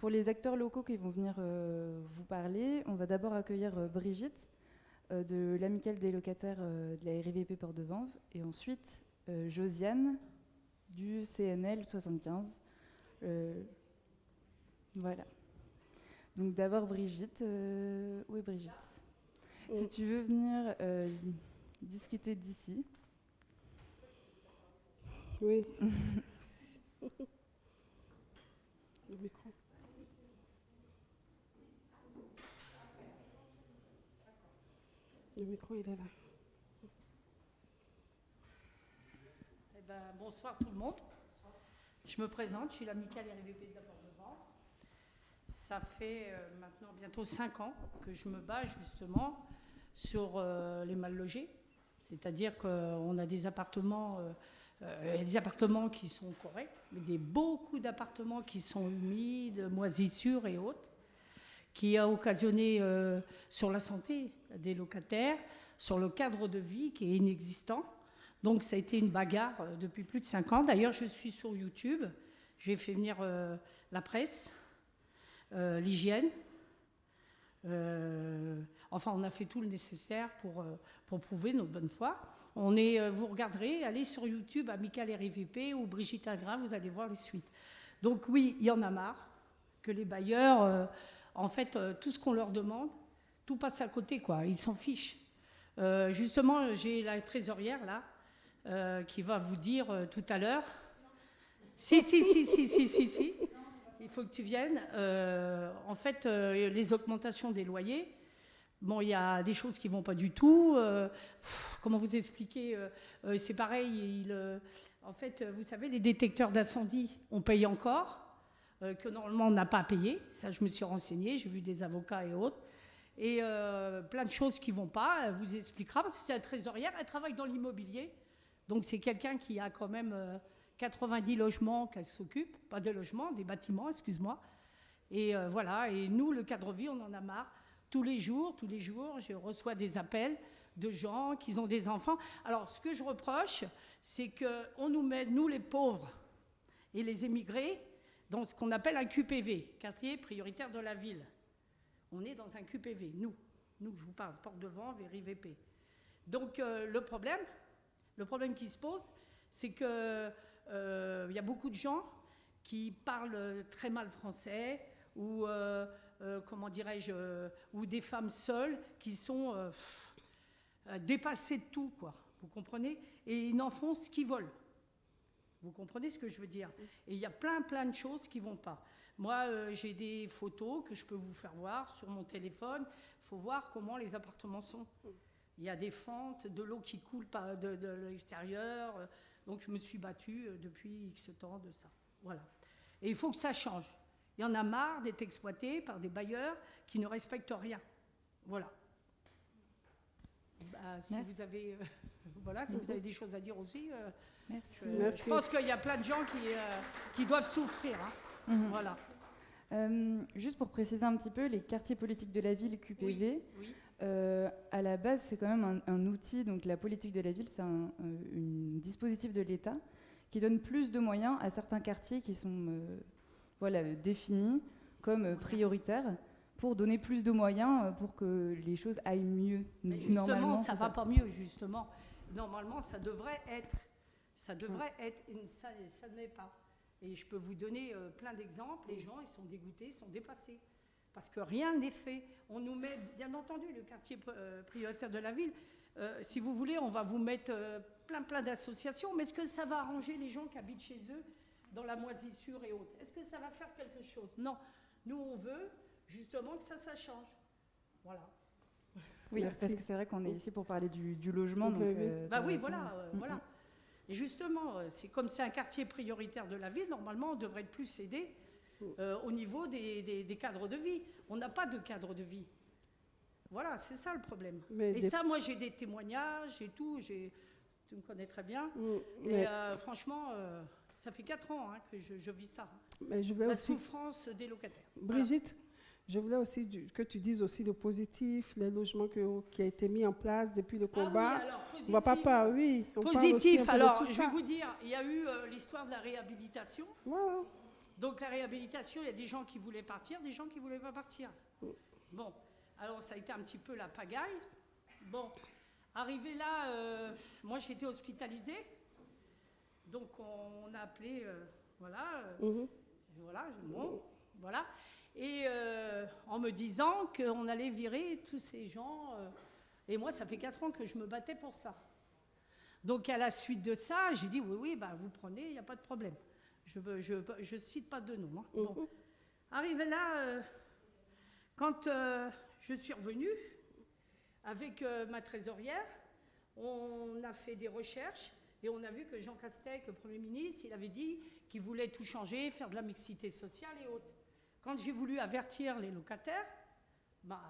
Pour les acteurs locaux qui vont venir vous parler, on va d'abord accueillir Brigitte de l'Amicale des locataires de la RIVP Port-de-Vanves et ensuite Josiane du CNL 75. Voilà. Donc d'abord Brigitte. Où est Brigitte ? Si tu veux venir discuter d'ici. Oui. Le micro. Le micro, il est là. Eh ben, bonsoir tout le monde. Je me présente, je suis l'amicale RIVP de la Port-de-Vanves. Ça fait maintenant bientôt 5 ans que je me bats justement sur les mal logés. C'est-à-dire qu'on a des appartements qui sont corrects, mais beaucoup d'appartements qui sont humides, moisissures et autres, qui a occasionné sur la santé des locataires, sur le cadre de vie qui est inexistant. Donc ça a été une bagarre depuis plus de 5 ans. D'ailleurs, je suis sur YouTube. J'ai fait venir la presse, l'hygiène. Enfin, on a fait tout le nécessaire pour prouver notre bonne foi. Vous regarderez, allez sur YouTube, Amicale RIVP ou Brigitte Agrain, vous allez voir les suites. Donc oui, il y en a marre que les bailleurs, en fait, tout ce qu'on leur demande, tout passe à côté, quoi. Ils s'en fichent. Justement, j'ai la trésorière là, qui va vous dire tout à l'heure. Si. Il faut que tu viennes. En fait, les augmentations des loyers. Bon, il y a des choses qui ne vont pas du tout. Comment vous expliquer c'est pareil. En fait, vous savez, les détecteurs d'incendie, on paye encore, que normalement on n'a pas à payer. Ça, je me suis renseignée, j'ai vu des avocats et autres. Et plein de choses qui ne vont pas. Elle vous expliquera, parce que c'est la trésorière, elle travaille dans l'immobilier. Donc c'est quelqu'un qui a quand même 90 logements qu'elle s'occupe. Pas de logements, des bâtiments, excuse-moi. Et voilà, et nous, le cadre vie, on en a marre. Tous les jours, je reçois des appels de gens qui ont des enfants. Alors, ce que je reproche, c'est qu'on nous met, nous les pauvres et les émigrés, dans ce qu'on appelle un QPV, quartier prioritaire de la ville. On est dans un QPV, nous, je vous parle, Port-de-Vanves et RIVP. Donc, le problème qui se pose, c'est qu'il y a beaucoup de gens qui parlent très mal français ou... comment dirais-je, ou des femmes seules qui sont dépassées de tout, quoi. Vous comprenez ? Et ils n'en font ce qu'ils veulent. Vous comprenez ce que je veux dire ? Et il y a plein de choses qui ne vont pas. Moi, j'ai des photos que je peux vous faire voir sur mon téléphone. Il faut voir comment les appartements sont. Il y a des fentes, de l'eau qui coule de l'extérieur. Donc, je me suis battue depuis X temps de ça. Voilà. Et il faut que ça change. Il y en a marre d'être exploités par des bailleurs qui ne respectent rien. Voilà. Si vous avez, si vous avez des choses à dire aussi, je pense qu'il y a plein de gens qui doivent souffrir. Hein. Voilà. Juste pour préciser un petit peu, les quartiers politiques de la ville, QPV, oui. À la base, c'est quand même un outil. Donc la politique de la ville, c'est un dispositif de l'État qui donne plus de moyens à certains quartiers qui sont... définis comme prioritaires pour donner plus de moyens pour que les choses aillent mieux. Mais justement, normalement, ça ne va pas mieux, justement. Normalement, ça devrait être, ça ne l'est pas. Et je peux vous donner plein d'exemples. Les gens, ils sont dégoûtés, ils sont dépassés. Parce que rien n'est fait. On nous met, bien entendu, le quartier prioritaire de la ville. Si vous voulez, on va vous mettre plein d'associations. Mais est-ce que ça va arranger les gens qui habitent chez eux dans la moisissure et autres? Est-ce que ça va faire quelque chose? Non. Nous, on veut justement que ça change. Voilà. Oui, merci. Parce que c'est vrai qu'on est ici pour parler du logement. Donc, oui, voilà. Et justement, comme c'est un quartier prioritaire de la ville, normalement, on devrait être plus aidé au niveau des cadres de vie. On n'a pas de cadre de vie. Voilà, c'est ça le problème. Ça, moi, j'ai des témoignages et tout. Tu me connais très bien. Et franchement... ça fait 4 ans que je vis ça. Mais je voulais aussi... souffrance des locataires. Brigitte, je voulais aussi que tu dises aussi le positif, les logements qui a été mis en place depuis le combat. Oui, alors, positif, on va pas parler, oui. Positif, alors je vais vous dire, il y a eu l'histoire de la réhabilitation. Voilà. Donc la réhabilitation, il y a des gens qui voulaient partir, des gens qui ne voulaient pas partir. Bon, alors ça a été un petit peu la pagaille. Bon, arrivé là, moi j'étais hospitalisée. Donc on a appelé, voilà, voilà. Et en me disant qu'on allait virer tous ces gens. Et moi, ça fait 4 ans que je me battais pour ça. Donc à la suite de ça, j'ai dit oui, bah, vous prenez, il n'y a pas de problème. Je cite pas de nom. Hein. Bon. Arrivé là, quand je suis revenue avec ma trésorière, on a fait des recherches et on a vu que Jean Castex, le Premier ministre, il avait dit qu'il voulait tout changer, faire de la mixité sociale et autres. Quand j'ai voulu avertir les locataires, bah,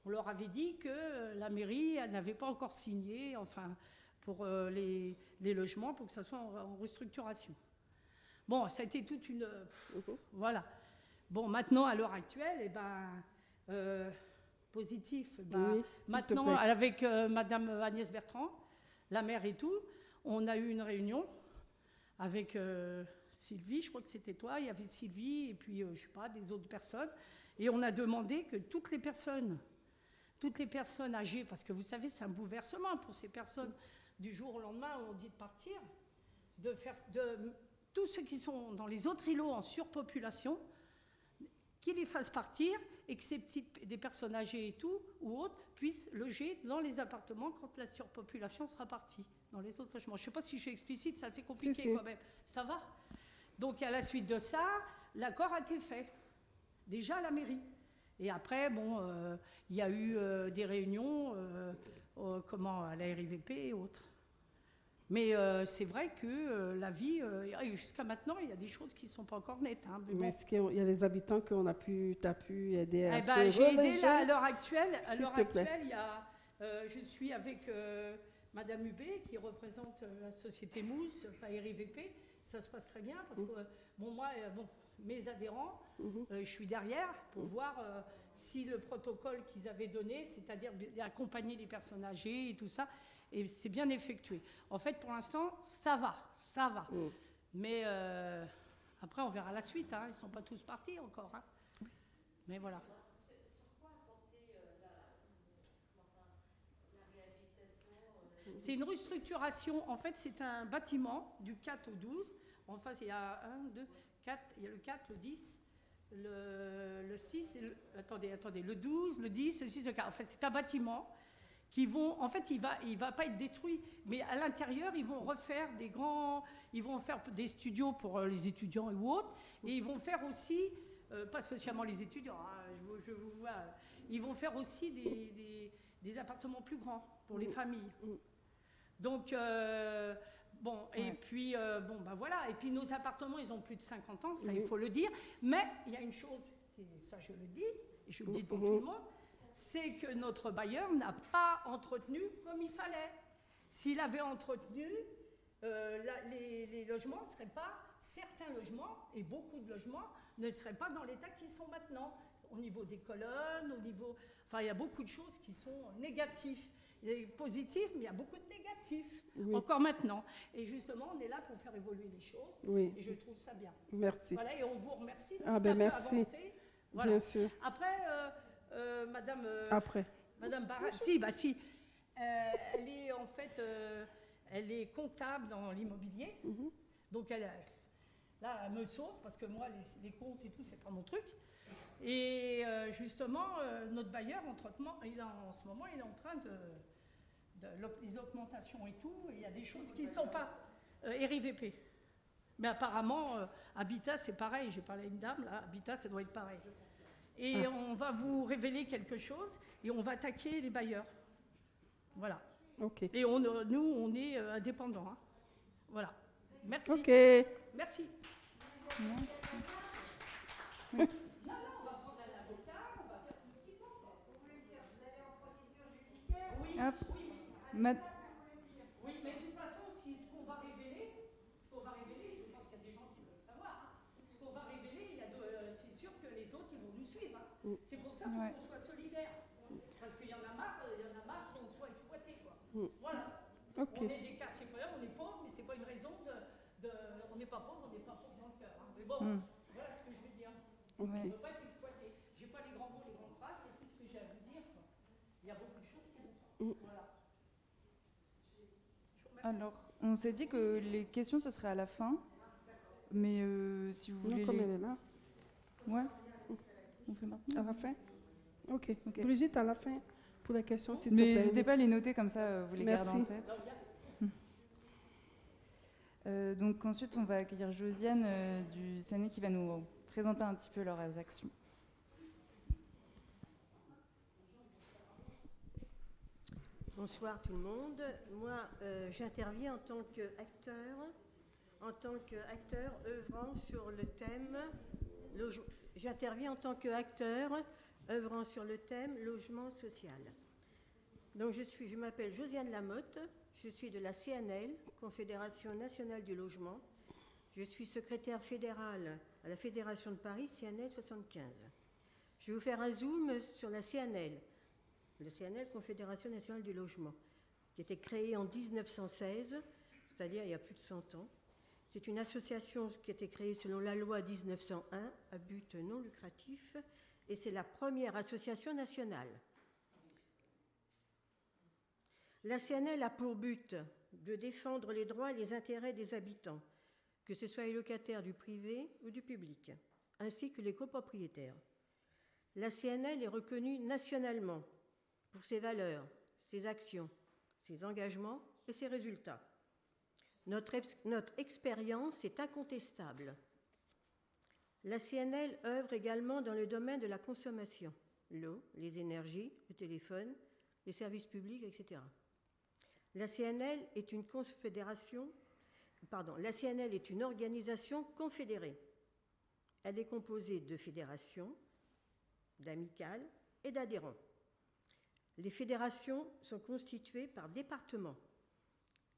on leur avait dit que la mairie n'avait pas encore signé, enfin, pour les logements, pour que ça soit en restructuration. Bon, ça a été toute une... voilà. Bon, maintenant, à l'heure actuelle, eh ben, positif. Eh ben, oui, maintenant, avec Madame Agnès Bertrand, la maire et tout, on a eu une réunion avec Sylvie, je crois que c'était toi, il y avait Sylvie et puis, je ne sais pas, des autres personnes. Et on a demandé que toutes les personnes âgées, parce que vous savez, c'est un bouleversement pour ces personnes, du jour au lendemain où on dit de partir, tous ceux qui sont dans les autres îlots en surpopulation, qu'ils les fassent partir et que des personnes âgées et tout, ou autres, puissent loger dans les appartements quand la surpopulation sera partie, dans les autres logements. Je ne sais pas si je suis explicite, c'est assez compliqué quand même. Ça va? Donc à la suite de ça, l'accord a été fait, déjà à la mairie. Et après, bon, il y a eu des réunions à la RIVP et autres. Mais c'est vrai que la vie, jusqu'à maintenant, il y a des choses qui ne sont pas encore nettes. Hein, mais est-ce qu'il y a des habitants que tu as pu aider à se j'ai aidé reloger là, à l'heure actuelle. Il y a, je suis avec Madame Hubé, qui représente la société Mousse, enfin RIVP. Ça se passe très bien parce que, bon, moi, mes adhérents, je suis derrière pour voir si le protocole qu'ils avaient donné, c'est-à-dire d'accompagner les personnes âgées et tout ça, et c'est bien effectué. En fait, pour l'instant, ça va. Mais après, on verra la suite. Hein. Ils ne sont pas tous partis encore. Hein. Mais voilà. Sur quoi apporter la réhabilitation C'est une restructuration. En fait, c'est un bâtiment du 4 au 12. En face, il y a 1, 2, 4. Il y a le 4, le 10, le 6, attendez, le 12, le 10, le 6, le 4. En fait, c'est un bâtiment qui vont... En fait, il va pas être détruit, mais à l'intérieur, ils vont refaire ils vont faire des studios pour les étudiants ou autres, et ils vont faire aussi, pas spécialement les étudiants, hein, je vous vois, ils vont faire aussi des appartements plus grands pour les familles. Donc... bon, et puis, voilà. Et puis, nos appartements, ils ont plus de 50 ans, ça, il faut le dire. Mais il y a une chose, et ça, je le dis, et je le dis devant tout le monde, c'est que notre bailleur n'a pas entretenu comme il fallait. S'il avait entretenu, les logements ne seraient pas, certains logements, et beaucoup de logements, ne seraient pas dans l'état qu'ils sont maintenant. Au niveau des colonnes, enfin, il y a beaucoup de choses qui sont négatives. Il y a des positifs, mais il y a beaucoup de négatifs, encore maintenant. Et justement, on est là pour faire évoluer les choses, et je trouve ça bien. Merci. Voilà, et on vous remercie si ça merci. Peut avancer. Voilà. Bien sûr. Après, Madame... Madame Barra, si. Elle est en fait... elle est comptable dans l'immobilier. Donc, là, elle me sauve, parce que moi, les comptes et tout, c'est pas mon truc. Et justement, notre bailleur, en ce moment, il est en train les augmentations et tout, il y a des choses qui ne sont pas RIVP. Mais apparemment, Habitat, c'est pareil. J'ai parlé à une dame, là, Habitat, ça doit être pareil. Et on va vous révéler quelque chose et on va attaquer les bailleurs. Voilà. Okay. Et nous, on est indépendants. Hein. Voilà. Merci. Ok. Merci. Oui, mais de toute façon, ce qu'on va révéler, je pense qu'il y a des gens qui veulent savoir, ce qu'on va révéler, c'est sûr que les autres, ils vont nous suivre. Hein. C'est pour ça qu'il faut qu'on soit solidaires. Parce qu'il y en a marre qu'on soit exploité. Voilà. Okay. On est des quartiers pauvres, on est pauvres, mais ce n'est pas une raison on n'est pas pauvres, on n'est pas pauvres dans le cœur. Hein. bon, Mm. voilà ce que je veux dire. Ok. Ouais. Ça ne peut pas être exploité. Je n'ai pas les grands mots, les grandes phrases, c'est tout ce que j'ai à vous dire. Quoi. Il y a beaucoup de choses qui vont pas. Voilà. Alors, on s'est dit que les questions, ce serait à la fin. Mais si vous Non, voulez... comme les- elle est là. Ouais. On fait maintenant. À la fin? Ok. Ok. Brigitte, à la fin, pour la question, s'il te Mais plaît. n'hésitez pas à les noter, comme ça, vous les Merci. gardez en tête. Donc ensuite, on va accueillir Josiane du SANEI qui va nous présenter un petit peu leurs actions. Bonsoir tout le monde. Moi, j'interviens en tant qu'acteur œuvrant sur le thème. J'interviens en tant qu'acteur œuvrant sur le thème logement social. Donc je m'appelle Josiane Lamotte. Je suis de la CNL, Confédération nationale du logement. Je suis secrétaire fédérale à la Fédération de Paris, CNL 75. Je vais vous faire un zoom sur la CNL. Le CNL, Confédération nationale du logement, qui a été créée en 1916, c'est-à-dire il y a plus de 100 ans. C'est une association qui a été créée selon la loi 1901 à but non lucratif, et c'est la première association nationale. La CNL a pour but de défendre les droits et les intérêts des habitants, que ce soit les locataires du privé ou du public, ainsi que les copropriétaires. La CNL est reconnue nationalement pour ses valeurs, ses actions, ses engagements et ses résultats. Notre expérience est incontestable. La CNL œuvre également dans le domaine de la consommation, l'eau, les énergies, le téléphone, les services publics, etc. La CNL est une organisation confédérée. Elle est composée de fédérations, d'amicales et d'adhérents. Les fédérations sont constituées par département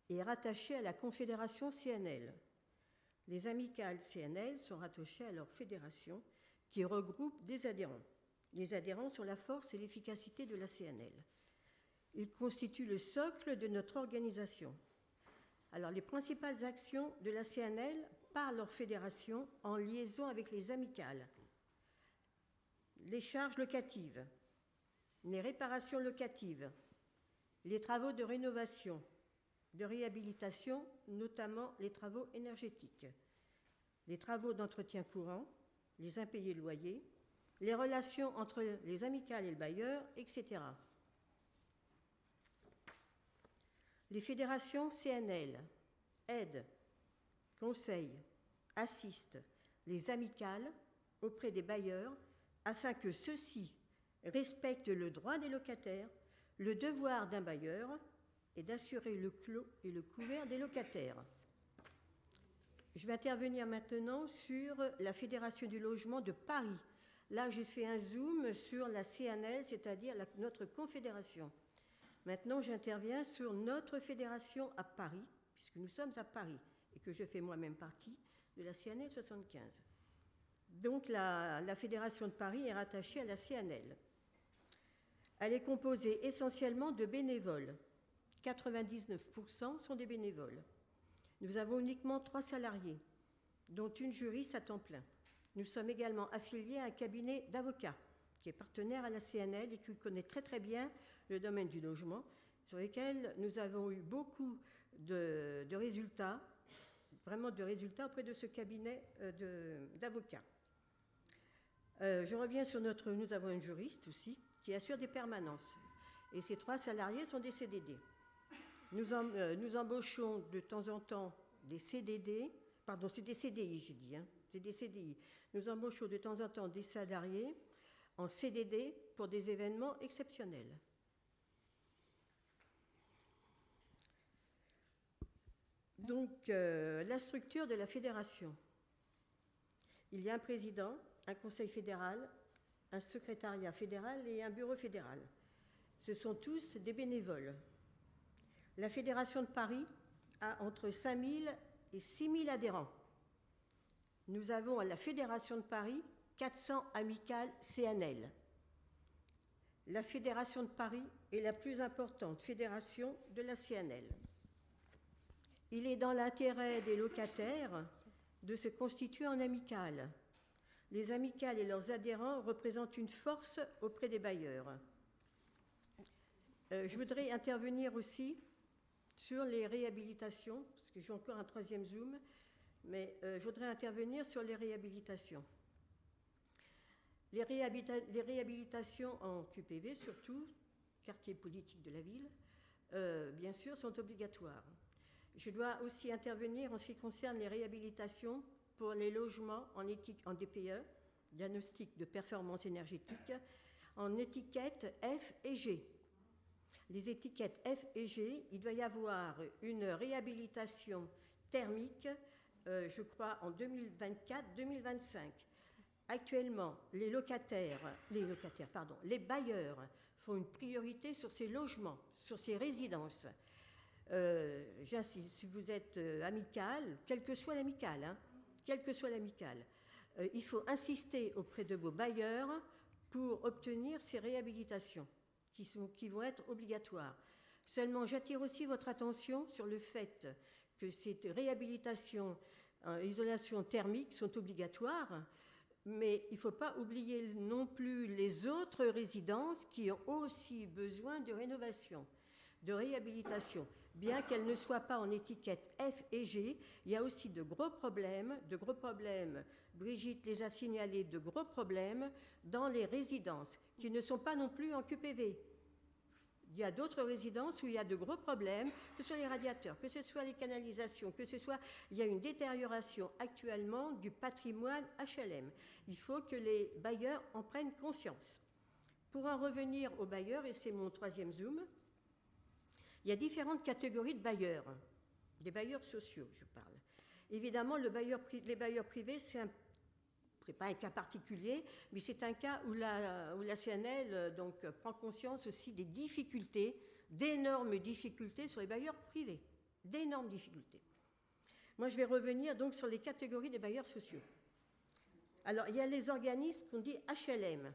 et rattachées à la Confédération CNL. Les amicales CNL sont rattachées à leur fédération qui regroupe des adhérents. Les adhérents sont la force et l'efficacité de la CNL. Ils constituent le socle de notre organisation. Alors, les principales actions de la CNL par leur fédération en liaison avec les amicales. Les charges locatives, les réparations locatives, les travaux de rénovation, de réhabilitation, notamment les travaux énergétiques, les travaux d'entretien courant, les impayés de loyer, les relations entre les amicales et le bailleur, etc. Les fédérations CNL aident, conseillent, assistent les amicales auprès des bailleurs afin que ceux-ci respectent le droit des locataires, le devoir d'un bailleur et d'assurer le clos et le couvert des locataires. Je vais intervenir maintenant sur la Fédération du logement de Paris. Là, j'ai fait un zoom sur la CNL, c'est-à-dire notre confédération. Maintenant, j'interviens sur notre fédération à Paris, puisque nous sommes à Paris et que je fais moi-même partie de la CNL 75. Donc, la Fédération de Paris est rattachée à la CNL. Elle est composée essentiellement de bénévoles. 99% sont des bénévoles. Nous avons uniquement 3 salariés, dont une juriste à temps plein. Nous sommes également affiliés à un cabinet d'avocats qui est partenaire à la CNL et qui connaît très très bien le domaine du logement, sur lequel nous avons eu beaucoup de résultats, vraiment de résultats auprès de ce cabinet d'avocats. Je reviens sur nous avons un juriste aussi qui assure des permanences. Et ces 3 salariés sont des CDD. Nous embauchons de temps en temps des CDD, pardon, c'est des CDI, j'ai dit, c'est des CDI. Nous embauchons de temps en temps des salariés en CDD pour des événements exceptionnels. Donc, la structure de la fédération. Il y a un président, un conseil fédéral, un secrétariat fédéral et un bureau fédéral. Ce sont tous des bénévoles. La Fédération de Paris a entre 5 000 et 6 000 adhérents. Nous avons à la Fédération de Paris 400 amicales CNL. La Fédération de Paris est la plus importante fédération de la CNL. Il est dans l'intérêt des locataires de se constituer en amicales. Les amicales et leurs adhérents représentent une force auprès des bailleurs. Je voudrais intervenir aussi sur les réhabilitations, parce que j'ai encore un troisième zoom, mais je voudrais intervenir sur les réhabilitations. Les réhabilitations en QPV, surtout, quartier politique de la ville, bien sûr, sont obligatoires. Je dois aussi intervenir en ce qui concerne les réhabilitations pour les logements en DPE, diagnostic de performance énergétique, en étiquette F et G. Les étiquettes F et G, il doit y avoir une réhabilitation thermique, je crois, en 2024-2025. Actuellement, les bailleurs font une priorité sur ces logements, sur ces résidences. J'insiste, si vous êtes amical, quelle que soit l'amicale, il faut insister auprès de vos bailleurs pour obtenir ces réhabilitations qui vont être obligatoires. Seulement, j'attire aussi votre attention sur le fait que ces réhabilitations en isolation thermique sont obligatoires, mais il ne faut pas oublier non plus les autres résidences qui ont aussi besoin de rénovation, de réhabilitation. Bien qu'elles ne soient pas en étiquette F et G, il y a aussi de gros problèmes. Brigitte les a signalés, de gros problèmes dans les résidences qui ne sont pas non plus en QPV. Il y a d'autres résidences où il y a de gros problèmes, que ce soit les radiateurs, que ce soit les canalisations, il y a une détérioration actuellement du patrimoine HLM. Il faut que les bailleurs en prennent conscience. Pour en revenir aux bailleurs, et c'est mon troisième zoom, il y a différentes catégories de bailleurs, des bailleurs sociaux, je parle. Évidemment, les bailleurs privés, c'est pas un cas particulier, mais c'est un cas où la CNL prend conscience aussi des difficultés, d'énormes difficultés sur les bailleurs privés, d'énormes difficultés. Moi, je vais revenir donc sur les catégories des bailleurs sociaux. Alors, il y a les organismes qu'on dit HLM,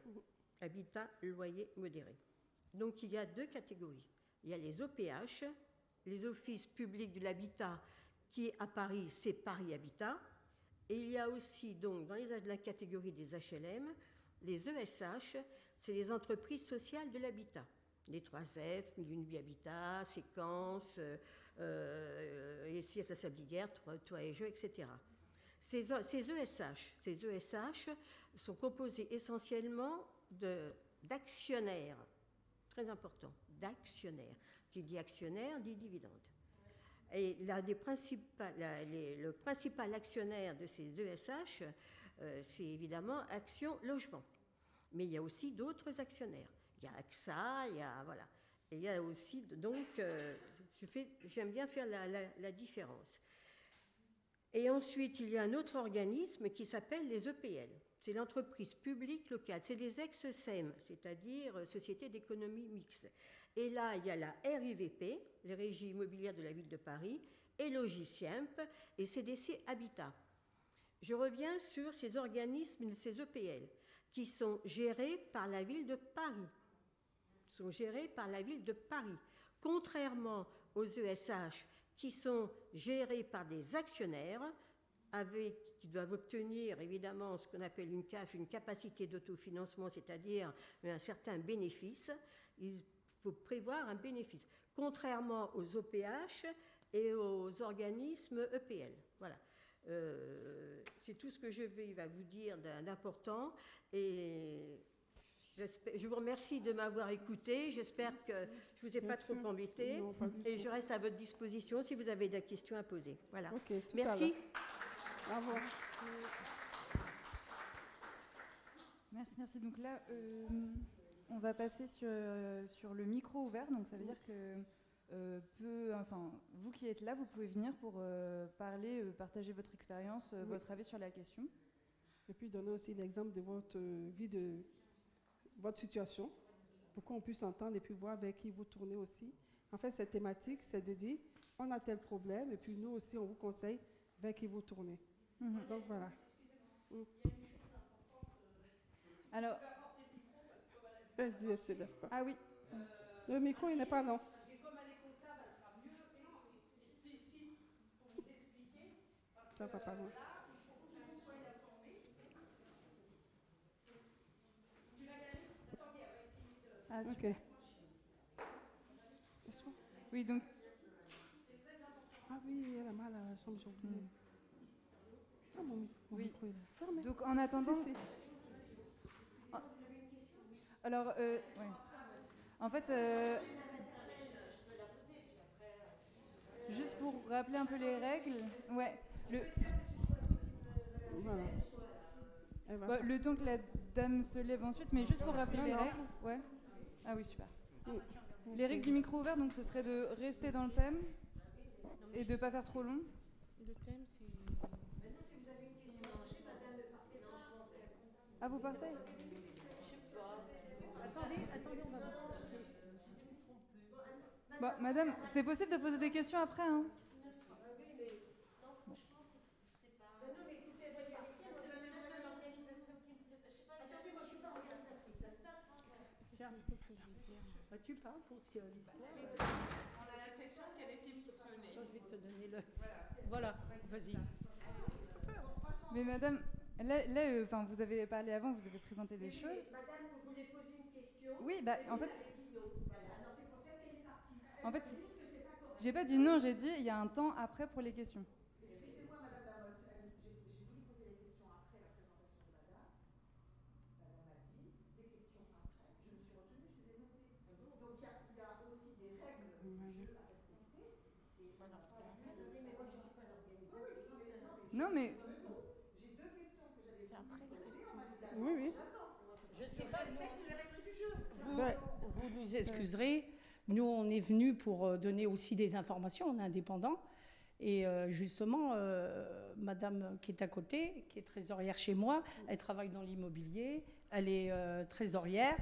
habitat loyer modéré. Donc, il y a deux catégories. Il y a les OPH, les offices publics de l'habitat, qui à Paris, c'est Paris Habitat. Et il y a aussi, donc, dans la catégorie des HLM, les ESH, c'est les entreprises sociales de l'habitat. Les 3F, Milieu de Vie Habitat, Séquence, la Sablière, Toit et Jeux, etc. Ces ESH sont composés essentiellement d'actionnaires, très important, d'actionnaires. Qui dit actionnaire dit dividende. Et le principal actionnaire de ces ESH, c'est évidemment Action Logement. Mais il y a aussi d'autres actionnaires. Il y a AXA, voilà. Et il y a aussi, donc, j'aime bien faire la différence. Et ensuite, il y a un autre organisme qui s'appelle les EPL. C'est l'entreprise publique locale. C'est les ex-SEM, c'est-à-dire Société d'économie mixte. Et là, il y a la RIVP, les régies immobilières de la ville de Paris, et Logiciemp, et CDC Habitat. Je reviens sur ces organismes, ces EPL, qui sont gérés par la ville de Paris. Contrairement aux ESH, qui sont gérés par des actionnaires, qui doivent obtenir évidemment ce qu'on appelle une CAF, une capacité d'autofinancement, c'est-à-dire un certain bénéfice. Il faut prévoir un bénéfice, contrairement aux OPH et aux organismes EPL. Voilà. C'est tout ce que je vais vous dire d'important. Et je vous remercie de m'avoir écouté. J'espère que je ne vous ai pas trop embêté. Non, et je reste à votre disposition si vous avez des questions à poser. Voilà. Okay, merci. Bravo. Merci. Donc là, on va passer sur le micro ouvert. Donc ça veut dire que vous qui êtes là, vous pouvez venir pour parler, partager votre expérience, votre avis sur la question. Et puis donner aussi l'exemple de votre vie, de votre situation, pour qu'on puisse entendre et puis voir avec qui vous tournez aussi. En fait, cette thématique, c'est de dire, on a tel problème, et puis nous aussi, on vous conseille vers qui vous tournez. Mm-hmm. Donc voilà. Alors, elle dit c'est la fin. Ah oui. Le micro, il n'est pas non. Comme elle est comptable, elle sera mieux explicite pour vous expliquer. Parce ça va pas loin. Là, il Ah, Ok. super. Oui, donc Ah oui, elle a mal à la chambre, j'ai oublié. Ah, mon Oui. micro, il est fermé. Donc en attendant, Si, si. alors ouais. En fait, juste pour rappeler un peu les règles, ouais, Voilà. Elle va le temps que la dame se lève ensuite, mais juste pour rappeler Non, les non. règles, ouais. Ah oui, super. Oui. Les règles du micro ouvert, donc ce serait de rester dans le thème et de pas faire trop long. Le thème, c'est. Ah, vous partez? Attendez, on va voir. Bon, madame, c'est possible de poser des questions après, hein? Tiens, qu'est-ce que je vais dire? Bah, tu parles pour l'histoire. On a l'impression qu'elle était missionnée. Attends, je vais te donner le. Voilà, vas-y. Mais madame, enfin, vous avez parlé avant, vous avez présenté des choses. Madame, vous voulez poser une question? Oui, bah, en fait, j'ai pas dit non, j'ai dit il y a un temps après pour les questions. Excusez-moi, Madame Lamotte, j'ai voulu poser les questions après la présentation de Madame. Madame a dit des questions après. Je me suis retenue, je les ai notées. Donc il y a aussi des règles du jeu à respecter. Et Attendez, mais moi je ne suis pas l'organisatrice. Non, mais j'ai deux questions que j'avais C'est après les questions. Oui, oui. Je ne sais pas. respecte les règles du jeu. Vous nous excuserez. Nous, on est venus pour donner aussi des informations, on est indépendants. Et justement, madame qui est à côté, qui est trésorière chez moi, elle travaille dans l'immobilier, elle est trésorière.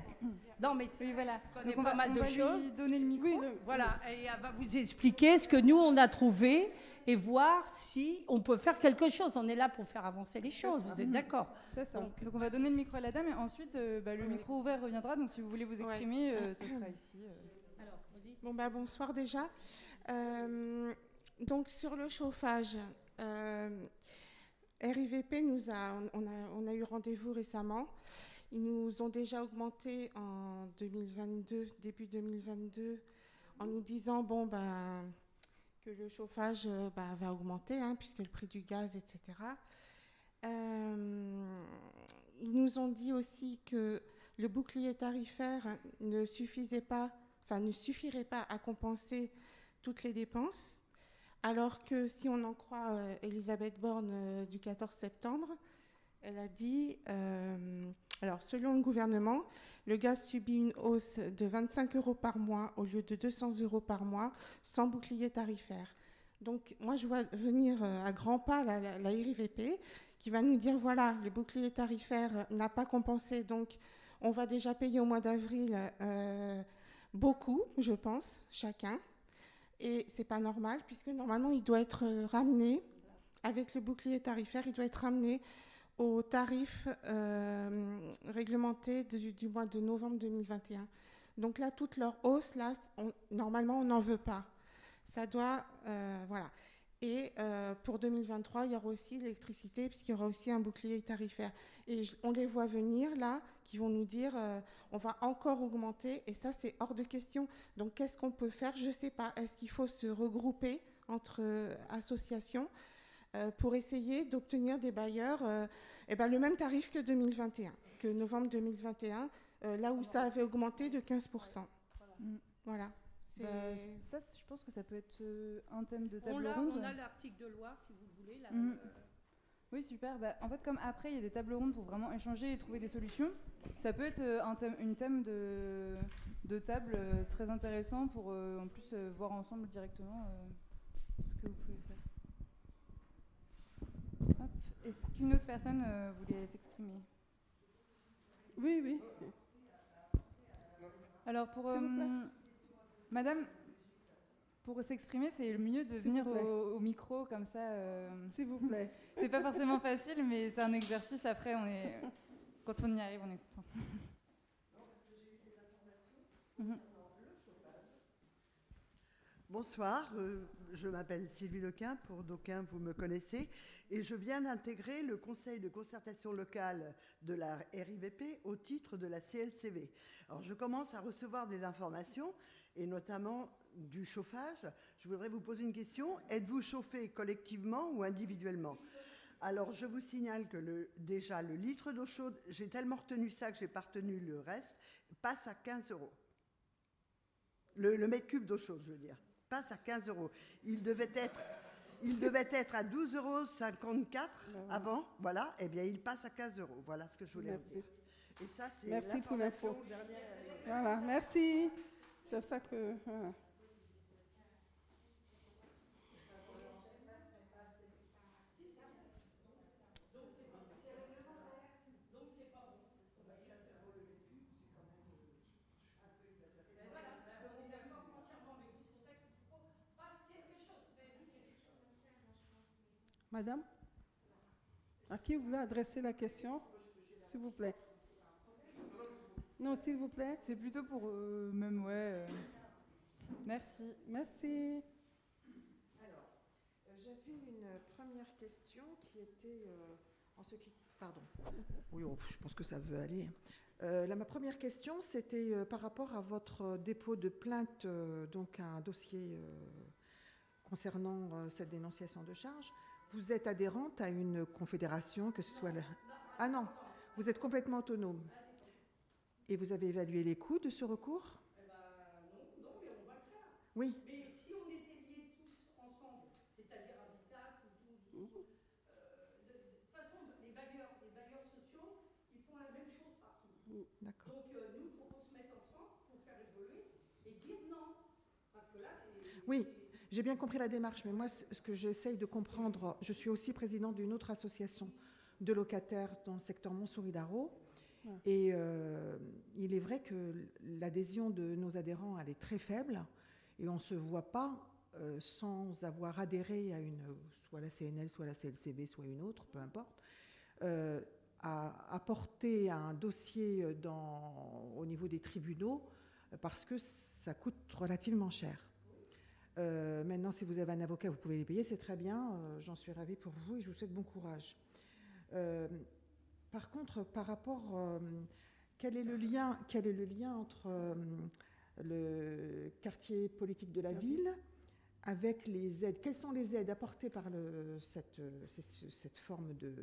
Non, mais oui, voilà. elle connaît Donc pas mal de on va choses. lui donner le micro. Voilà, et elle va vous expliquer ce que nous, on a trouvé et voir si on peut faire quelque chose. On est là pour faire avancer les choses, vous êtes d'accord? C'est ça. Donc, Donc on va donner le micro à la dame et ensuite le micro ouvert reviendra. Donc si vous voulez vous exprimer, ce sera ici. alors, vas-y. Bon, bah, bonsoir déjà. Donc, sur le chauffage, RIVP on a eu rendez-vous récemment. Ils nous ont déjà augmenté en 2022, début 2022, en nous disant bon, ben, que le chauffage va augmenter, hein, puisque le prix du gaz, etc. Ils nous ont dit aussi que le bouclier tarifaire ne suffirait pas à compenser toutes les dépenses, alors que si on en croit Elisabeth Borne du 14 septembre, elle a dit, alors selon le gouvernement, le gaz subit une hausse de 25 € par mois au lieu de 200 € par mois sans bouclier tarifaire. Donc moi je vois venir à grands pas la RIVP qui va nous dire voilà, le bouclier tarifaire n'a pas compensé, donc on va déjà payer au mois d'avril beaucoup, je pense, chacun. Et c'est pas normal, puisque normalement, il doit être ramené, avec le bouclier tarifaire, il doit être ramené au tarif réglementé du mois de novembre 2021. Donc là, toute leur hausse, là, normalement, on n'en veut pas. Ça doit... voilà. Et pour 2023, il y aura aussi l'électricité, puisqu'il y aura aussi un bouclier tarifaire. Et on les voit venir, là, qui vont nous dire on va encore augmenter, et ça, c'est hors de question. Donc, qu'est-ce qu'on peut faire? Je ne sais pas. Est-ce qu'il faut se regrouper entre associations pour essayer d'obtenir des bailleurs le même tarif que 2021, que novembre 2021, là où ça avait augmenté de 15%. Voilà. Ça, je pense que ça peut être un thème de table On ronde. a l'article de loi, si vous le voulez. Là, Oui, super. En fait, comme après, il y a des tables rondes pour vraiment échanger et trouver des solutions, ça peut être une thème de table très intéressant pour en plus voir ensemble directement ce que vous pouvez faire. Hop. Est-ce qu'une autre personne voulait s'exprimer? Oui, oui. Alors, pour S'il vous plaît. madame, pour s'exprimer, c'est le mieux de S'il venir vous plaît. au micro, comme ça. S'il vous plaît. C'est pas forcément facile, mais c'est un exercice. Après, quand on y arrive, on est content. Bonsoir, je m'appelle Sylvie Lequin, pour d'aucuns vous me connaissez, et je viens d'intégrer le Conseil de concertation locale de la RIVP au titre de la CLCV. Alors je commence à recevoir des informations, et notamment du chauffage. Je voudrais vous poser une question. Êtes-vous chauffé collectivement ou individuellement ? Alors je vous signale que déjà le litre d'eau chaude, j'ai tellement retenu ça que j'ai pas retenu le reste, passe à 15 €. Le mètre cube d'eau chaude, je veux dire, passe à 15 €. Il devait être à 12,54 € avant, voilà, et bien il passe à 15 €. Voilà ce que je voulais vous dire. Et ça, c'est Merci pour l'info. l'information dernière. Voilà, merci. C'est ça que... Voilà. Madame, à qui vous voulez adresser la question, s'il vous plaît? Non, s'il vous plaît. C'est plutôt pour même, ouais. Merci. Merci. Alors, j'avais une première question qui était en ce qui... Pardon. Oui, je pense que ça veut aller. Ma première question, c'était par rapport à votre dépôt de plainte, donc un dossier concernant cette dénonciation de charges. Vous êtes adhérente à une confédération, que ce soit... Ah non, vous êtes complètement autonome. Et vous avez évalué les coûts de ce recours ? Non, mais on va le faire. Oui. Mais si on était liés tous ensemble, c'est-à-dire Habitat, de toute façon, les bailleurs sociaux, ils font la même chose partout. D'accord. Donc nous, il faut qu'on se mette ensemble pour faire évoluer et dire non. Parce que là, c'est... Oui, j'ai bien compris la démarche, mais moi, ce que j'essaye de comprendre, je suis aussi présidente d'une autre association de locataires dans le secteur Montsouris-Darro. Et il est vrai que l'adhésion de nos adhérents, elle est très faible et on ne se voit pas sans avoir adhéré à soit la CNL, soit la CLCV, soit une autre, peu importe, à apporter un dossier au niveau des tribunaux parce que ça coûte relativement cher. Maintenant, si vous avez un avocat, vous pouvez les payer, c'est très bien, j'en suis ravie pour vous et je vous souhaite bon courage. Par contre, par rapport, quel est le lien entre le quartier politique de la ville avec les aides? Quelles sont les aides apportées par cette forme de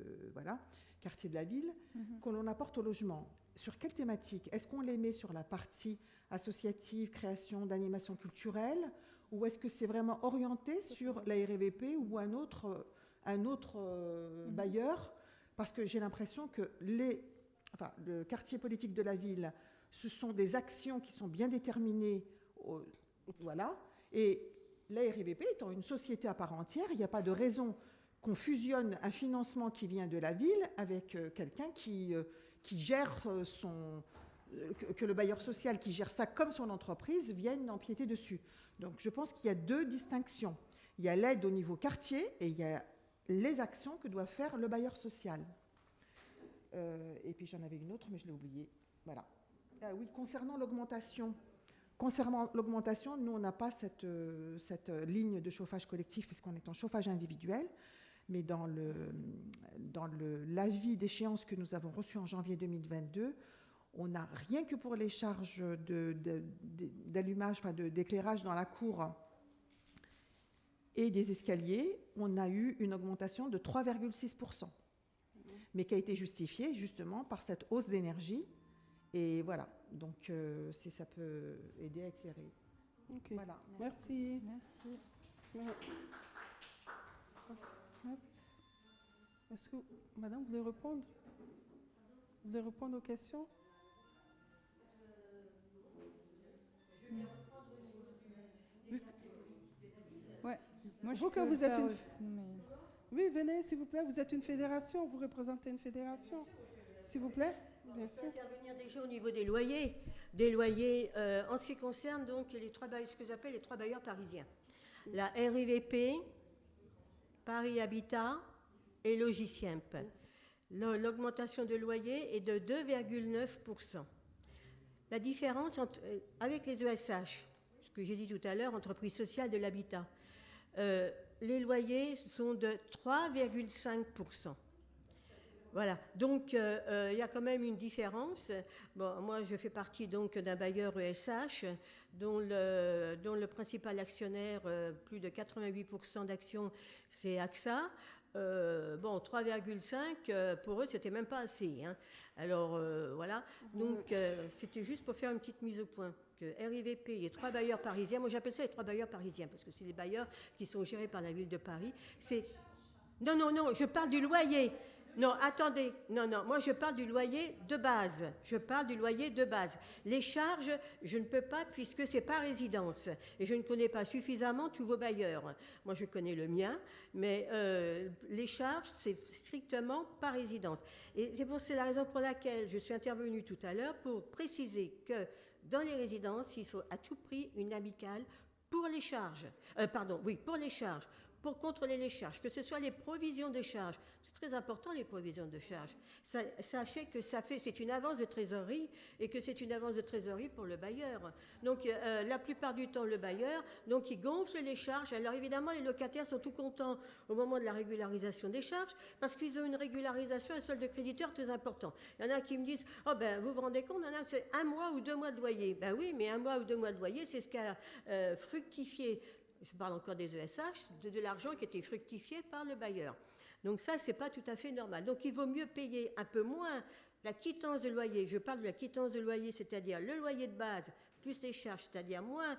quartier de la ville que l'on apporte au logement? Sur quelle thématique? Est-ce qu'on les met sur la partie associative, création d'animation culturelle, ou est-ce que c'est vraiment orienté sur la RVP ou un autre bailleur? Parce que j'ai l'impression que le quartier politique de la ville, ce sont des actions qui sont bien déterminées, voilà. Et la RIVP étant une société à part entière, il n'y a pas de raison qu'on fusionne un financement qui vient de la ville avec quelqu'un qui gère que le bailleur social qui gère ça comme son entreprise vienne empiéter dessus. Donc je pense qu'il y a deux distinctions. Il y a l'aide au niveau quartier et il y a les actions que doit faire le bailleur social. Et puis j'en avais une autre, mais je l'ai oubliée. Voilà. Ah oui, concernant l'augmentation, nous, on n'a pas cette ligne de chauffage collectif puisqu'on est en chauffage individuel, mais dans l'avis d'échéance que nous avons reçu en janvier 2022, on n'a rien que pour les charges d'allumage, d'éclairage dans la cour et des escaliers, on a eu une augmentation de 3,6%, mais qui a été justifiée justement par cette hausse d'énergie. Et voilà, donc si ça peut aider à éclairer. Ok. Voilà. Merci. Merci. Est-ce que, madame, vous voulez répondre? Vous voulez répondre aux questions? Ouais. Moi, Vous que vous êtes une... mais... Oui, venez, s'il vous plaît. Vous êtes une fédération, vous représentez une fédération. S'il vous plaît, bien sûr. Intervenir déjà au niveau des loyers. Des loyers, en ce qui concerne donc ce que j'appelle les 3 bailleurs parisiens. La RIVP, Paris Habitat et Logiciemp. L'augmentation de loyer est de 2,9%. La différence avec les ESH, que j'ai dit tout à l'heure, entreprise sociale de l'habitat. Les loyers sont de 3,5%. Voilà, donc il y a quand même une différence. Bon, moi, je fais partie donc d'un bailleur ESH dont le principal actionnaire, plus de 88% d'actions, c'est AXA. Bon, 3,5, pour eux, c'était même pas assez. Hein. Alors, voilà. Donc, c'était juste pour faire une petite mise au point. Que RIVP, les 3 bailleurs parisiens, moi j'appelle ça les 3 bailleurs parisiens, parce que c'est les bailleurs qui sont gérés par la ville de Paris. Non, je parle du loyer. Non, attendez, non, moi je parle du loyer de base. Les charges, je ne peux pas puisque c'est par résidence. Et je ne connais pas suffisamment tous vos bailleurs. Moi je connais le mien, mais les charges, c'est strictement par résidence. Et c'est la raison pour laquelle je suis intervenue tout à l'heure pour préciser que dans les résidences, il faut à tout prix une amicale pour les charges. Pour les charges. Pour contrôler les charges, que ce soit les provisions de charges. C'est très important, les provisions de charges. Sachez que c'est une avance de trésorerie et que c'est une avance de trésorerie pour le bailleur. Donc, la plupart du temps, le bailleur, donc, il gonfle les charges. Alors, évidemment, les locataires sont tout contents au moment de la régularisation des charges parce qu'ils ont une régularisation, un solde de créditeur très important. Il y en a qui me disent, oh ben, vous vous rendez compte, il y en a qui c'est 1 mois ou 2 mois de loyer. Ben oui, mais 1 mois ou 2 mois de loyer, c'est ce qui a fructifié. Je parle encore des ESH, de l'argent qui était fructifié par le bailleur. Donc ça, c'est pas tout à fait normal. Donc il vaut mieux payer un peu moins la quittance de loyer. Je parle de la quittance de loyer, c'est-à-dire le loyer de base plus les charges, c'est-à-dire moins.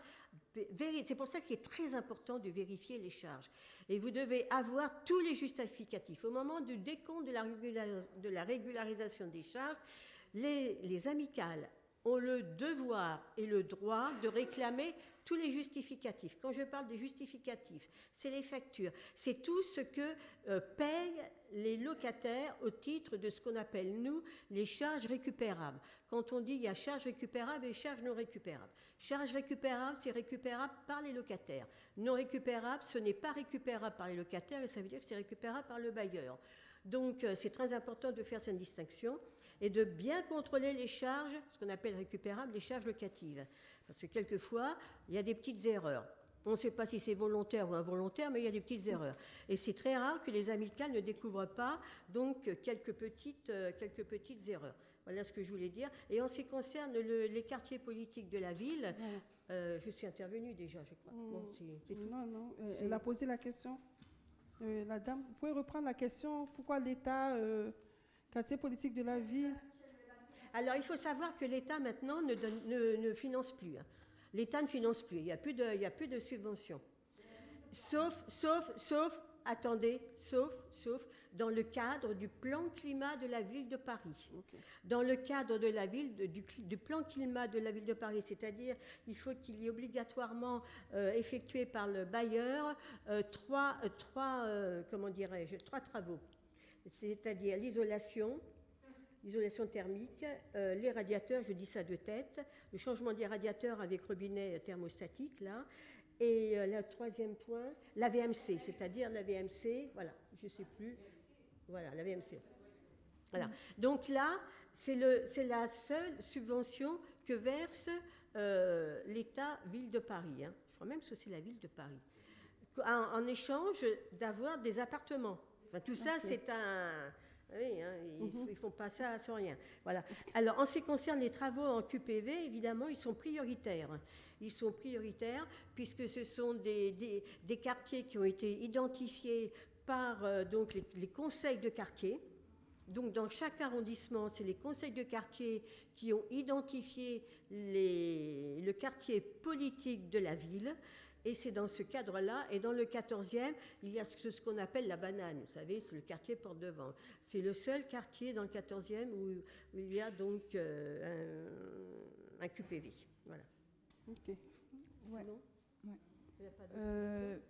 C'est pour ça qu'il est très important de vérifier les charges. Et vous devez avoir tous les justificatifs. Au moment du décompte de la régularisation des charges, les amicales ont le devoir et le droit de réclamer tous les justificatifs. Quand je parle des justificatifs, c'est les factures, c'est tout ce que payent les locataires au titre de ce qu'on appelle, nous, les charges récupérables. Quand on dit il y a charges récupérables et charges non récupérables. Charges récupérables, c'est récupérable par les locataires. Non récupérable, ce n'est pas récupérable par les locataires et ça veut dire que c'est récupérable par le bailleur. Donc, c'est très important de faire cette distinction et de bien contrôler les charges, ce qu'on appelle récupérables, les charges locatives. Parce que quelquefois, il y a des petites erreurs. On ne sait pas si c'est volontaire ou involontaire, mais il y a des petites erreurs. Et c'est très rare que les amicales ne découvrent pas donc quelques petites erreurs. Voilà ce que je voulais dire. Et en ce qui concerne les quartiers politiques de la ville, je suis intervenue déjà, je crois. Bon, c'est tout. Non, elle a posé la question. La dame, vous pouvez reprendre la question. Pourquoi l'État, quartier politique de la ville? Alors, il faut savoir que l'État, maintenant, ne finance plus. Hein. L'État ne finance plus. Il n'y a plus de subventions. Sauf dans le cadre du plan climat de la ville de Paris. Okay. Dans le cadre de du plan climat de la ville de Paris, c'est-à-dire il faut qu'il y ait obligatoirement effectué par le bailleur trois travaux. C'est-à-dire l'isolation thermique, les radiateurs, je dis ça de tête, le changement des radiateurs avec robinet thermostatique, là, et le troisième point, la VMC, c'est-à-dire la VMC, voilà, je ne sais plus, voilà, la VMC. Voilà. Donc là, c'est la seule subvention que verse l'État Ville de Paris. Hein. Je crois même que c'est la Ville de Paris. En échange d'avoir des appartements. Enfin, tout ça, c'est un... Oui, hein, ils ne font pas ça sans rien. Voilà. Alors, en ce qui concerne les travaux en QPV, évidemment, ils sont prioritaires. Ils sont prioritaires puisque ce sont des quartiers qui ont été identifiés par donc les conseils de quartier. Donc, dans chaque arrondissement, c'est les conseils de quartier qui ont identifié le quartier politique de la ville. Et c'est dans ce cadre-là, et dans le 14e, il y a ce qu'on appelle la banane, vous savez, c'est le quartier Porte-de-Vent. C'est le seul quartier dans le 14e où il y a donc un QPV. Voilà. Ok. Ouais. Sinon, ouais. Il n'y a pas de...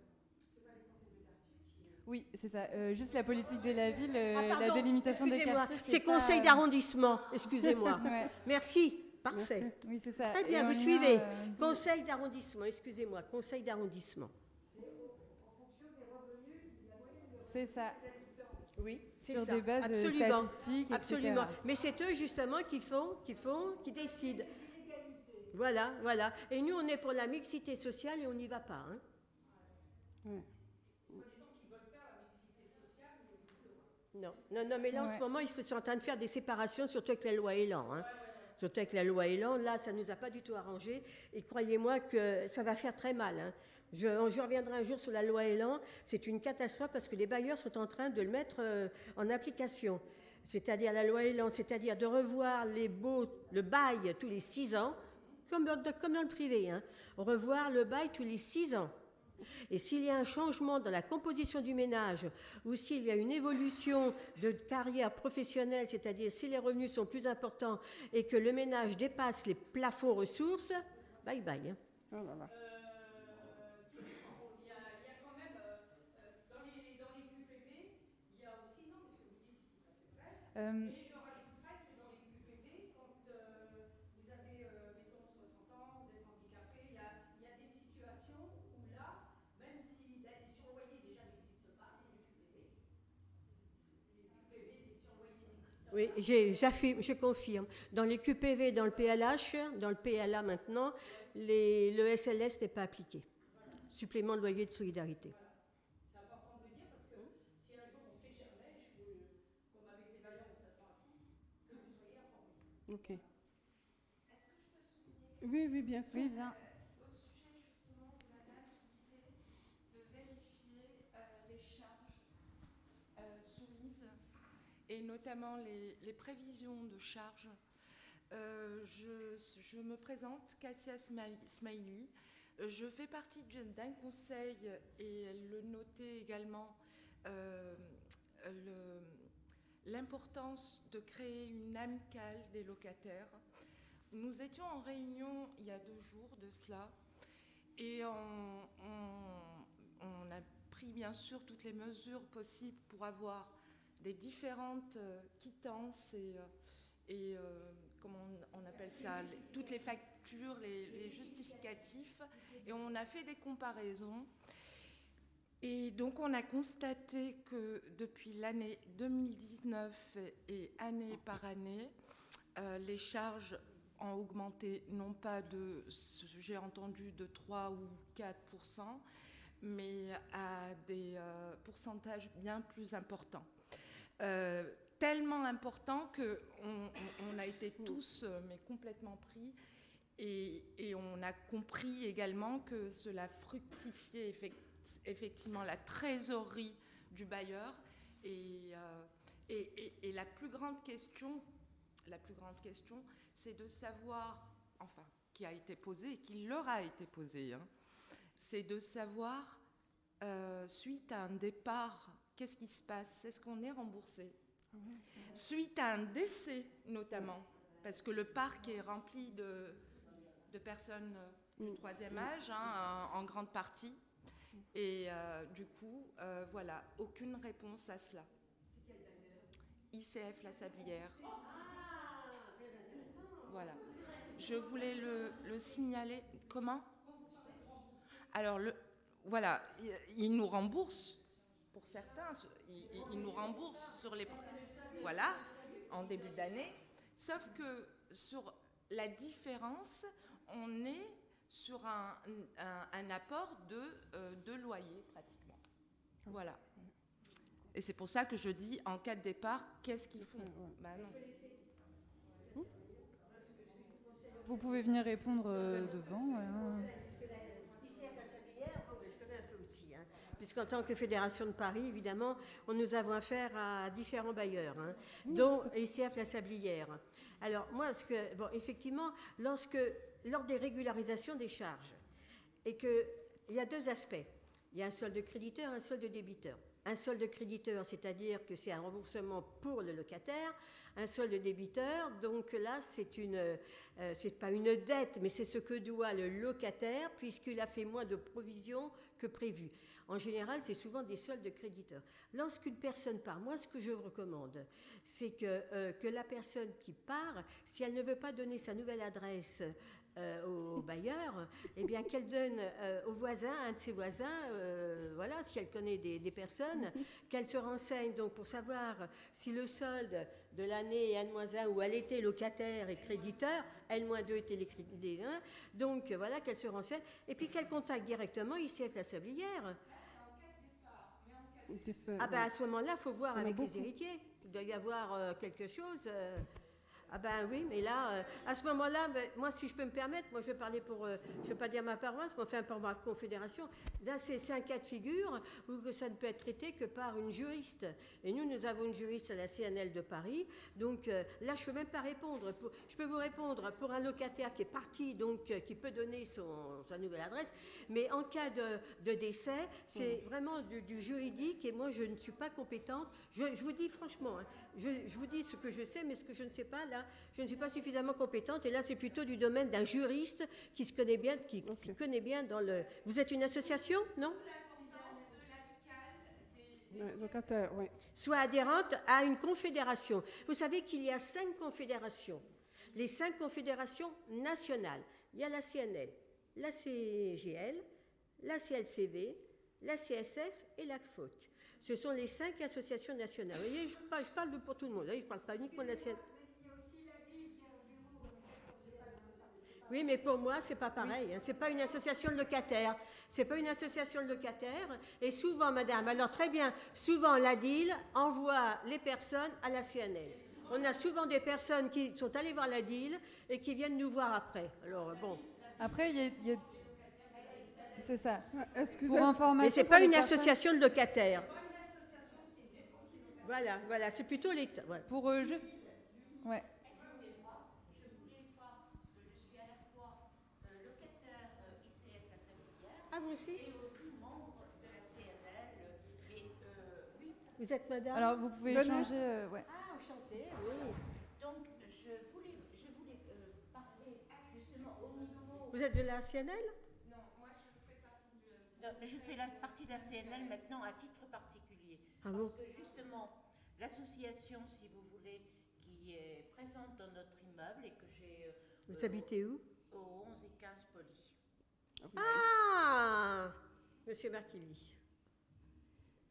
Oui, c'est ça. Juste la politique de la ville, la délimitation des quartiers. C'est conseil d'arrondissement, excusez-moi. Ouais. Merci. Parfait. Merci. Oui, c'est ça. Très bien, vous suivez. Conseil d'arrondissement, excusez-moi, conseil d'arrondissement. C'est ça. Oui, c'est sur ça. Des bases absolument. Statistiques, absolument. etc. Mais c'est eux justement qui décident. Voilà, voilà. Et nous, on est pour la mixité sociale et on n'y va pas. Hein. Ouais. Non, non, non, mais là, en ce Ouais. moment, ils sont en train de faire des séparations, surtout avec la loi Elan. Hein. Surtout avec la loi Elan, là, ça ne nous a pas du tout arrangé. Et croyez-moi que ça va faire très mal. Hein. Je reviendrai un jour sur la loi Elan. C'est une catastrophe parce que les bailleurs sont en train de le mettre en application. C'est-à-dire la loi Elan, c'est-à-dire de revoir le bail tous les 6 ans, comme dans le privé. Hein. Revoir le bail tous les 6 ans. Et s'il y a un changement dans la composition du ménage ou s'il y a une évolution de carrière professionnelle, c'est-à-dire si les revenus sont plus importants et que le ménage dépasse les plafonds ressources, bye bye. Hein. Oh là là. Il y a quand même, dans les QPV, il y a aussi, non, parce que vous dites c'est tout à fait vrai, mais je rajouterais que dans les QPV, quand vous avez, mettons, 60 ans, vous êtes handicapé, il y a des situations où là, même si le loyer déjà n'existe pas, les QPV, les surloyers n'existent pas. Oui, je confirme. Dans les QPV, dans le PLH, dans le PLA maintenant, le SLS n'est pas appliqué. Supplément de loyer de solidarité. C'est important de le dire parce que si un jour on sait jamais, comme avec les bailleurs, on s'attend à tout, que vous soyez informés. Ok. Est-ce que je peux souligner Oui, oui, bien sûr. Oui, bien. au sujet justement de madame qui disait de vérifier les charges soumises et notamment les prévisions de charges. Je me présente, Katia Smaili. Je fais partie d'un conseil et le noter également l'importance de créer une amicale des locataires. Nous étions en réunion il y a 2 jours de cela et on a pris bien sûr toutes les mesures possibles pour avoir des différentes quittances et comment on appelle ça, toutes les factures, les justificatifs, et on a fait des comparaisons. Et donc on a constaté que depuis l'année 2019 et année par année, les charges ont augmenté, non pas de, j'ai entendu, de 3 ou 4%, mais à des pourcentages bien plus importants. Tellement important qu'on a été tous mais complètement pris et on a compris également que cela fructifiait effectivement la trésorerie du bailleur et la plus grande question, c'est de savoir, enfin, qui a été posée et qui leur a été posée, hein, c'est de savoir, suite à un départ, qu'est-ce qui se passe? Est-ce qu'on est remboursé? Suite à un décès, notamment, parce que le parc est rempli de personnes du 3e âge, hein, en grande partie. Et du coup, voilà, aucune réponse à cela. ICF La Sablière. Voilà. Je voulais le signaler. Comment? Alors, voilà, ils nous remboursent. Pour certains, ils nous remboursent sur les... Voilà, en début d'année. Sauf que sur la différence, on est sur un apport de loyer, pratiquement. Voilà. Et c'est pour ça que je dis, en cas de départ, qu'est-ce qu'ils font? Bah non. Vous pouvez venir répondre devant. ICF La Sablière, je connais un peu aussi. Hein, puisqu'en tant que Fédération de Paris, évidemment, nous avons affaire à différents bailleurs, hein, dont ICF La Sablière. Alors, moi, effectivement, lors des régularisations des charges, et il y a 2 aspects. Il y a un solde créditeur et un solde débiteur. Un solde créditeur, c'est-à-dire que c'est un remboursement pour le locataire. Un solde débiteur, donc là, c'est pas une dette, mais c'est ce que doit le locataire, puisqu'il a fait moins de provisions que prévu. En général, c'est souvent des soldes créditeurs. Lorsqu'une personne part, moi, ce que je recommande, c'est que la personne qui part, si elle ne veut pas donner sa nouvelle adresse au bailleur, eh bien qu'elle donne au voisin, un de ses voisins, voilà, si elle connaît des personnes, qu'elle se renseigne donc pour savoir si le solde de l'année N-1 où elle était locataire et créditeur, N-2 était les créditeurs, donc voilà qu'elle se renseigne, et puis qu'elle contacte directement ICF La Sablière. Ah ben à ce moment-là, il faut voir avec les héritiers. Il doit y avoir quelque chose. Ah ben oui, mais là, à ce moment-là, moi, si je peux me permettre, moi, je vais parler pour, je ne vais pas dire ma paroisse, mais enfin pour ma confédération. Là, c'est un cas de figure où ça ne peut être traité que par une juriste. Et nous avons une juriste à la CNL de Paris. Donc là, je ne peux même pas répondre. Je peux vous répondre pour un locataire qui est parti, donc qui peut donner sa nouvelle adresse. Mais en cas de décès, c'est vraiment du juridique. Et moi, je ne suis pas compétente. Je vous dis franchement, hein, je vous dis ce que je sais, mais ce que je ne sais pas, là, je ne suis pas suffisamment compétente. Et là, c'est plutôt du domaine d'un juriste qui se connaît bien, qui connaît bien dans le... Vous êtes une association, non? Locataire, oui. Soit adhérente à une confédération. Vous savez qu'il y a 5 confédérations. Les 5 confédérations nationales. Il y a la CNL, la CGL, la CLCV, la CSF et la CFOC. Ce sont les 5 associations nationales. Vous voyez, je parle pour tout le monde. Je ne parle pas uniquement de la CNL. Oui, mais pour moi, c'est pas pareil. Hein. C'est pas une association de locataires. C'est pas une association de locataires. Et souvent, madame, alors très bien, souvent la DIL envoie les personnes à la CNL. On a souvent des personnes qui sont allées voir la DIL et qui viennent nous voir après. Alors, bon. Après, il y a... C'est ça. Excusez. Pour information. Mais c'est pas une association de locataires. Voilà, c'est plutôt l'État. Voilà. Pour juste... Ouais. Ah, vous aussi? Et aussi membre de la CNL. Mais oui. Vous êtes madame? Alors, vous pouvez changer... ouais. Ah, enchantée, oui. Donc, je voulais parler justement au niveau... Vous êtes de la CNL? Non, moi, je fais partie de... Non, je fais partie de la CNL maintenant à titre particulier. Ah parce bon? que justement, l'association, si vous voulez, qui est présente dans notre immeuble et que j'ai... Vous habitez où? Au 11 et 15 Poly. Ah, Monsieur Marquilly.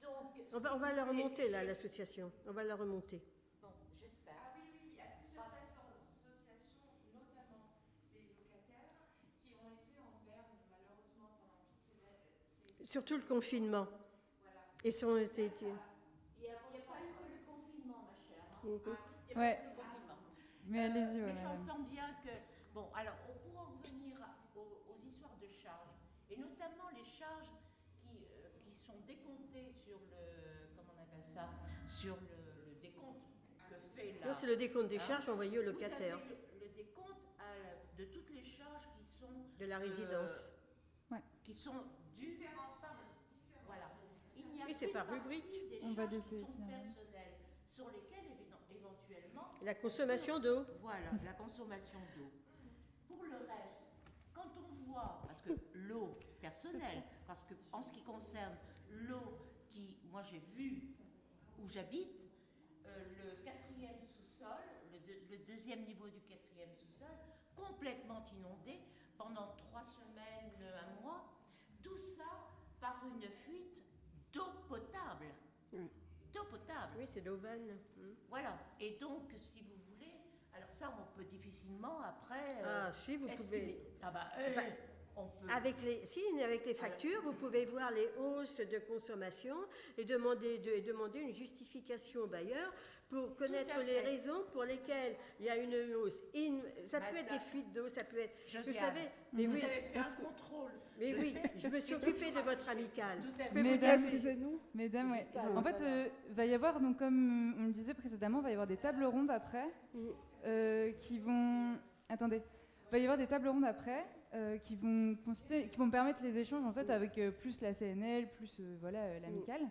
Donc, On va la remonter, là, l'association. On va la remonter. Bon, j'espère. Ah oui, il y a plusieurs associations, notamment des locataires, qui ont été en berne, malheureusement, pendant toutes ces... Surtout le confinement. Voilà. Et sont été... Il n'y a pas eu que le confinement, ma chère. Hein. Mhm. Il n'y a pas eu que le confinement. Mais allez-y, mais madame. j'entends bien que... Bon, alors, on pourra en revenir aux histoires de charges, et notamment les charges qui sont décomptées sur le... Comment on appelle ça? Sur le décompte que fait la... Non, c'est le décompte des charges envoyé aux locataires. Vous avez le décompte de toutes les charges qui sont... De la résidence. Qui sont dues par... Voilà. Il n'y a Oui, c'est qu'une par partie rubrique. des On va charges laisser qui sont finalement. personnelles, sur lesquelles éventuellement... La consommation d'eau. Voilà, la consommation d'eau. Pour le reste, quand on voit, parce que l'eau personnelle, parce que en ce qui concerne l'eau qui, moi j'ai vu où j'habite, le 4e sous-sol, le 2e niveau du 4e sous-sol, complètement inondé pendant 3 semaines, 1 mois, tout ça par une fuite d'eau potable. Oui. D'eau potable. Oui, c'est d'Aubaine. Voilà. Et donc, si vous voulez, alors ça, on peut difficilement après. Ah, si, vous estimer. pouvez. Ah bah, Enfin, on peut. avec les factures, vous pouvez voir les hausses de consommation et demander une justification au bailleur pour connaître les raisons pour lesquelles il y a une hausse. Ça peut être des fuites d'eau, ça peut être... Josiane, vous savez, mais vous oui, avez fait un contrôle. mais oui, je me suis occupée de votre amicale. Tout à fait. Je peux vous Mesdames, dire- Excusez-nous. Mesdames, ouais. Pas, En fait, va y avoir, donc, comme on le disait précédemment, va y avoir des tables rondes après qui vont... Attendez. Va y avoir des tables rondes après qui vont permettre les échanges en fait avec plus la CNL, plus l'amicale.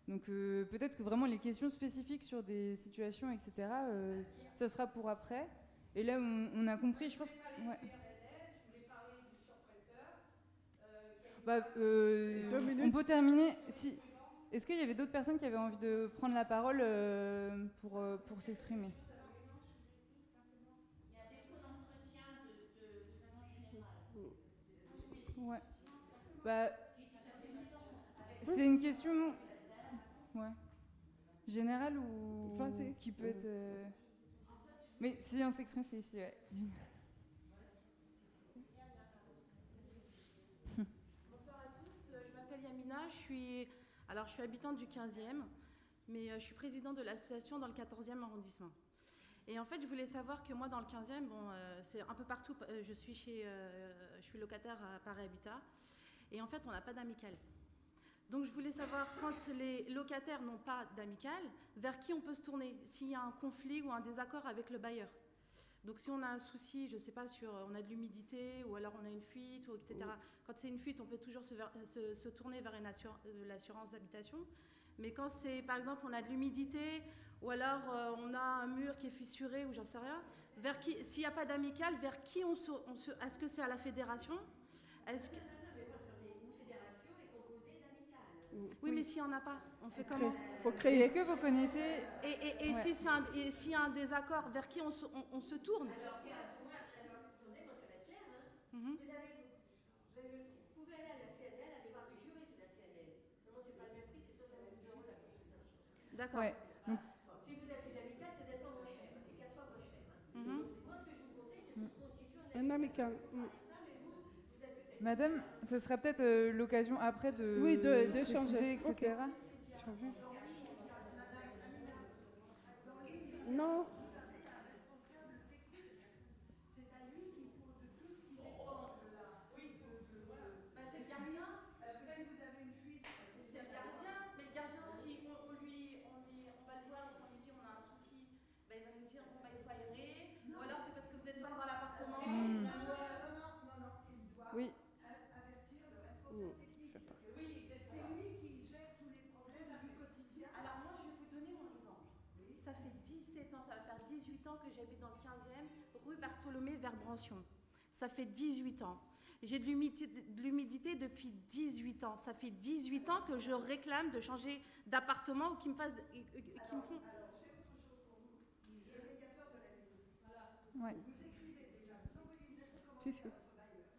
Donc peut-être que vraiment les questions spécifiques sur des situations, etc., ce sera pour après. Et là, on a compris, je pense... Ouais. On peut terminer. Si. Est-ce qu'il y avait d'autres personnes qui avaient envie de prendre la parole pour s'exprimer? Il y a des faux d'entretien de façon générale. Ouais. Bah, c'est une question. Ouais. Général ou Vas-y. qui peut être... Mais si on s'exprime, c'est ici, ouais. Bonsoir à tous, je m'appelle Yamina, je suis habitante du 15e, mais je suis présidente de l'association dans le 14e arrondissement. Et en fait, je voulais savoir que moi, dans le 15e, c'est un peu partout, je suis locataire à Paris Habitat, et en fait, on n'a pas d'amicale. Donc, je voulais savoir, quand les locataires n'ont pas d'amicale, vers qui on peut se tourner s'il y a un conflit ou un désaccord avec le bailleur. Donc, si on a un souci, je ne sais pas, on a de l'humidité ou alors on a une fuite, ou etc. Quand c'est une fuite, on peut toujours se tourner vers l'assurance d'habitation. Mais quand c'est, par exemple, on a de l'humidité ou alors on a un mur qui est fissuré ou j'en sais rien, s'il n'y a pas d'amicale, vers qui est-ce que c'est à la fédération? Est-ce que... Oui, mais s'il n'y en a pas, on fait comment? Faut créer. Est-ce que vous connaissez... Et Ouais. s'il y a un désaccord, vers qui on se tourne? Mhm. Vous pouvez aller à la CNL, aller voir le juriste de la CNL. Seulement, c'est pas le même prix, c'est 70 € la consultation. D'accord. Ouais. Donc, Si vous êtes une amicale, c'est nettement moins cher. C'est 4 fois moins cher. Mhm. Moi, ce que je vous conseille, c'est de constituer Un amical. Madame, ce serait peut-être l'occasion après de Oui, d'échanger. préciser, etc. Tu as vu? Non. C'est le gardien. Peut-être que vous avez une fuite. C'est le gardien. Mais le gardien, si on va le voir et qu'on lui dit on a un souci, il va nous dire bon, il faut aérer. Ou alors c'est parce que vous êtes seul dans l'appartement. Hmm. Oui. C'est lui qui gère tous les problèmes du quotidien. Alors moi, je vais vous donner mon exemple. Ça fait 17 ans, ça va faire 18 ans que j'habite dans le 15e, rue Bartholomé vers Brancion. Ça fait 18 ans. J'ai de l'humidité depuis 18 ans. Ça fait 18 ans que je réclame de changer d'appartement ou qu'ils me font... Alors, j'ai autre chose pour vous. Le médiateur de la ville. Voilà. Ouais. Vous écrivez déjà, vous envoyez une lettre recommandée à votre bailleur.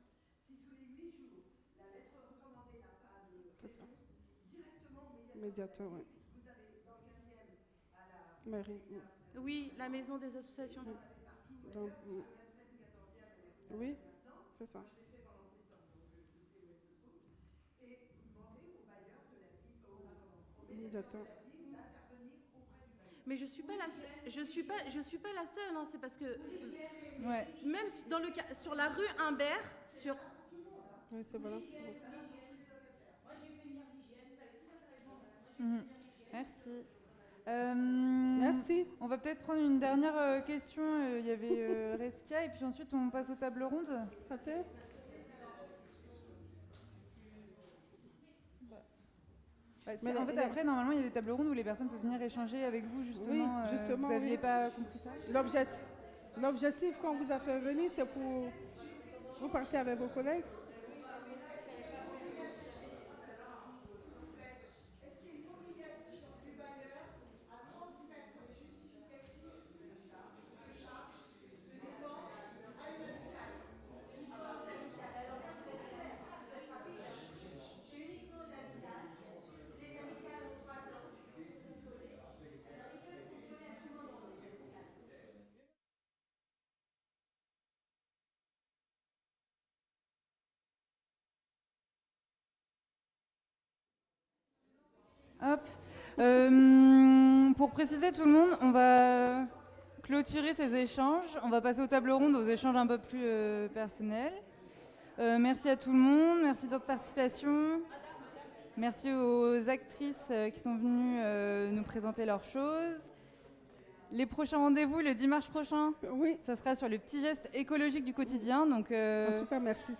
Si sous les 8 jours, la lettre recommandée n'a pas de réponse, directement au Médiateur, oui. vous avez dans le 15e à la Mairie. Oui, la maison des associations. Donc, oui, c'est ça. Médiateur. Mais je suis pas la seule, hein, c'est parce que Ouais. même sur la rue Humbert, Oui, c'est voilà. Mhm. Merci. Merci. On va peut-être prendre une dernière question. Il y avait Reska et puis ensuite on passe aux tables rondes. Pathé. Mais En fait, après, normalement, il y a des tables rondes où les personnes peuvent venir échanger avec vous, justement. Oui, justement, vous n'aviez oui. pas compris ça? L'objectif, quand on vous a fait venir, c'est pour... Vous partez avec vos collègues? Est-ce qu'il y a une obligation du bailleur à transmettre les justificatifs de charges, de dépenses à une amicale? C'est uniquement aux amicales. Les amicales ont 3 ans pour contrôler. Alors, ils peuvent contrôler à tout moment, les amicales. Hop. Pour préciser tout le monde, on va clôturer ces échanges. On va passer aux tables rondes, aux échanges un peu plus personnels. Merci à tout le monde, merci de votre participation. Merci aux actrices qui sont venues nous présenter leurs choses. Les prochains rendez-vous, le 10 mars prochain, Oui. ça sera sur le petit geste écologique du quotidien. Donc, En tout cas, merci.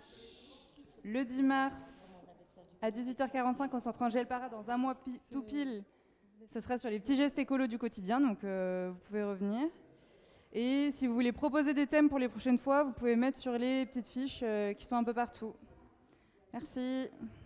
le 10 mars à 18h45 au centre Angèle Parra, dans un mois tout pile. Ça sera sur les petits gestes écolos du quotidien, donc vous pouvez revenir. Et si vous voulez proposer des thèmes pour les prochaines fois, vous pouvez mettre sur les petites fiches qui sont un peu partout. Merci.